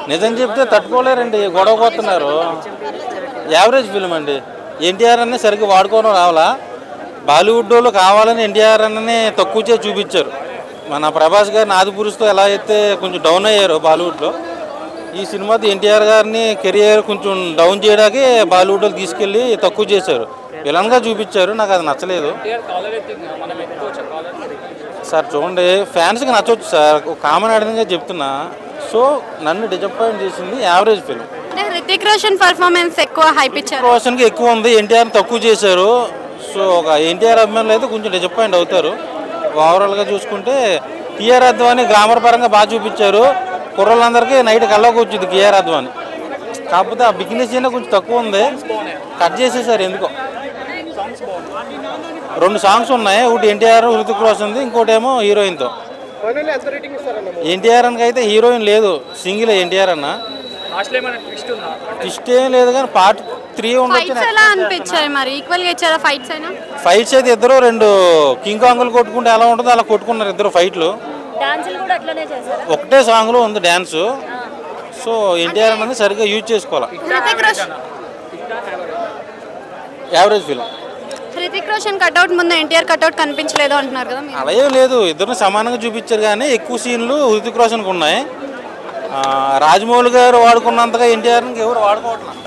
నిజం చెప్తే తట్టుకోలేరండి, గొడవపోతున్నారు. Average film అండి. ఎన్టీఆర్ అన్నీ సరిగ్గా వాడుకోవడం రావాలా. బాలీవుడ్ వాళ్ళు కావాలని ఎన్టీఆర్ అన్నని తక్కువ చేసి చూపించారు. మన ప్రభాస్ గారిని ఆదిపురుషుతో ఎలా అయితే కొంచెం డౌన్ అయ్యారు బాలీవుడ్లో, ఈ సినిమాతో ఎన్టీఆర్ గారిని కెరియర్ కొంచెం డౌన్ చేయడానికి బాలీవుడ్ వాళ్ళు తీసుకెళ్ళి తక్కువ చేశారు, విలన్గా చూపించారు. నాకు అది నచ్చలేదు సార్. చూడండి, ఫ్యాన్స్కి నచ్చవచ్చు సార్, కామన్ ఆడినగా చెప్తున్నా. సో నన్ను డిసప్పాయింట్ చేసింది average film. Hrithik Roshan performance ఎక్కువ హైప్ ఇచ్చారు, రోషన్కి ఎక్కువ ఉంది, ఎన్టీఆర్ని తక్కువ చేశారు. సో ఒక ఎన్టీఆర్ అభిమానులు అయితే కొంచెం డిసప్పాయింట్ అవుతారు. ఓవరాల్గా చూసుకుంటే కియారా అద్వానీ గ్రామర్ పరంగా బాగా చూపించారు. కుర్రోళ్ళందరికీ నైట్ కళ్ళకు వచ్చింది కియారా అద్వానీ. కాకపోతే ఆ బిగినెస్ అయినా కొంచెం తక్కువ ఉంది, కట్ చేసేసారు ఎందుకో. 2 సాంగ్స్ ఉన్నాయి, ఒకటి ఎన్టీఆర్ హృతిక్ రోషన్ది, ఇంకోటి ఏమో హీరోయిన్తో. ఎన్టీఆర్ అన్నకి అయితే హీరోయిన్ లేదు, సింగిల్ ఎన్టీఆర్ అన్న. ట్విస్ట్ ఏం లేదు కానీ పార్ట్ 3 ఉండొచ్చు. ఫైట్స్ అయితే ఇద్దరు 2 కింగ్ కాంగులు కొట్టుకుంటే ఎలా ఉంటుందో అలా కొట్టుకున్నారు ఇద్దరు ఫైట్లు. ఒకటే సాంగ్లో ఉంది డ్యాన్స్. సో ఎన్టీఆర్ అన్నది సరిగ్గా యూజ్ చేసుకోవాలి. Average film. Hrithik Roshan cutout ముందు ఎన్టీఆర్ కట్అవుట్ కనిపించలేదు అంటున్నారు కదా. అలా ఏం లేదు, ఇద్దరిని సమానంగా చూపించారు కానీ ఎక్కువ సీన్లు హృతిక్ రోషన్కి ఉన్నాయి. రాజమౌళి గారు వాడుకున్నంతగా ఎన్టీఆర్కి ఎవరు వాడుకోవట్లేదు.